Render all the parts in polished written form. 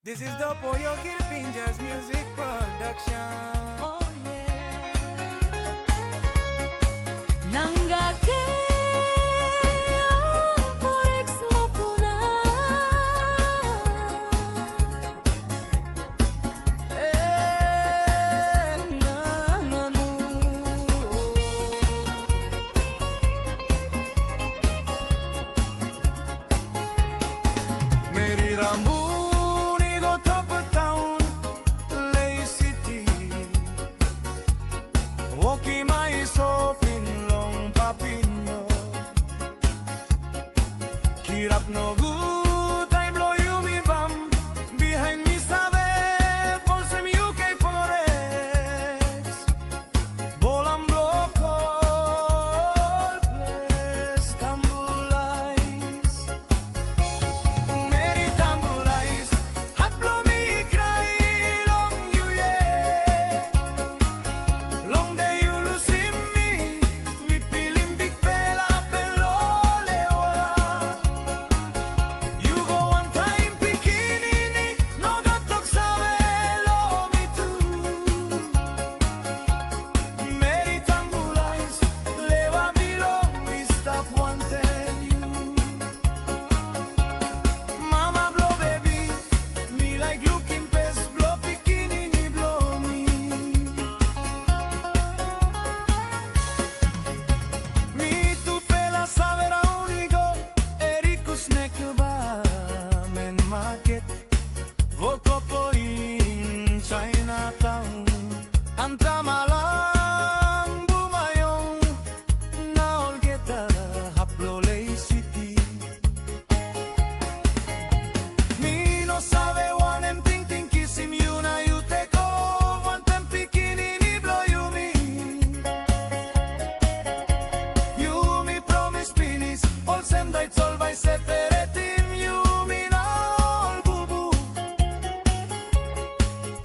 This is the Poyo Pinjas music production. Oh yeah. Nanggake forex mo puna. Nanu. Meri Tambul go top town, lay city. Woki mai so long papino. Kirap no good, I blow you me bum. Behind me sabe, for some UK forex. Bolam bloco, place Tambul eyes. Meri Tambul eyes, hot blow me cry long you yeah. Long day you lose in me, we feeling big fella pelole. You go one time bikini, no got talk sabelo me too. Meri Tambul eyes, leva me long, we stop wanting you. Mama blow baby, me like looking past blow bikini ni blow me. Me tu pela savera unico, Erico snack ba men market. Voco po in Chinatown, anta malang bumayong na olgeta haplo lay city. Me no sabe one and think kissing you na you take off one time bikini ni blow you me. You me promise penis, all same nights all by separate him. You me na all boo boo.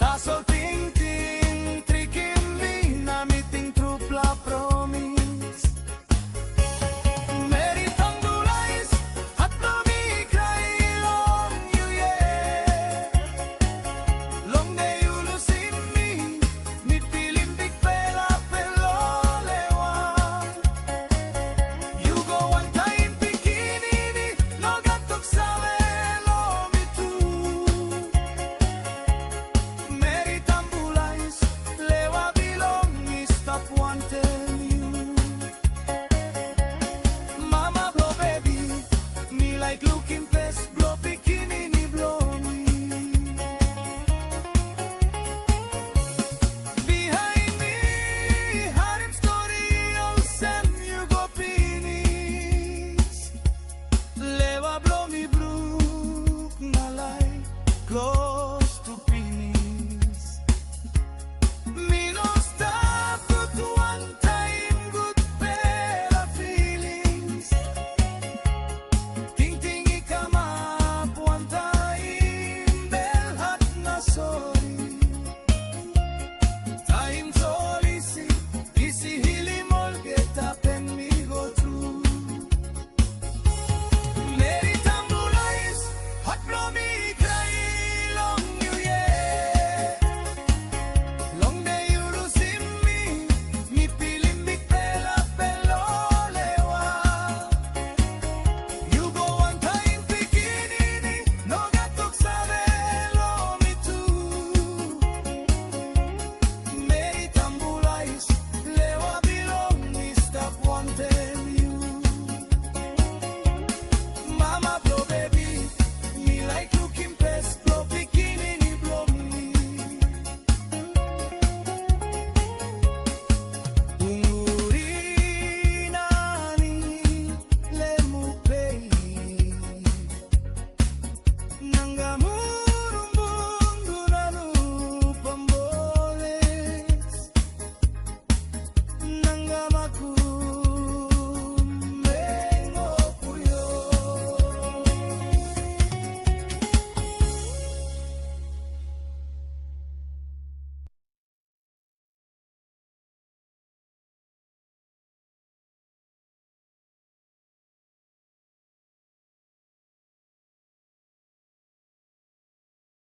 Tasol ting ting tricking me na meeting through bla promise. Meri Tambul eyes, hot blow me cry long you yeah. Long day you lose in me, me feeling big fella pelolewa. You go one time bikini, no got talk sabelo me too. Meri Tambul eyes, lewa belong me stop wanting you. Mama blow baby, me like looking past blow bikini ni blow me. Behind me, harem story all same you go penis. Leva blow me brook na like glow.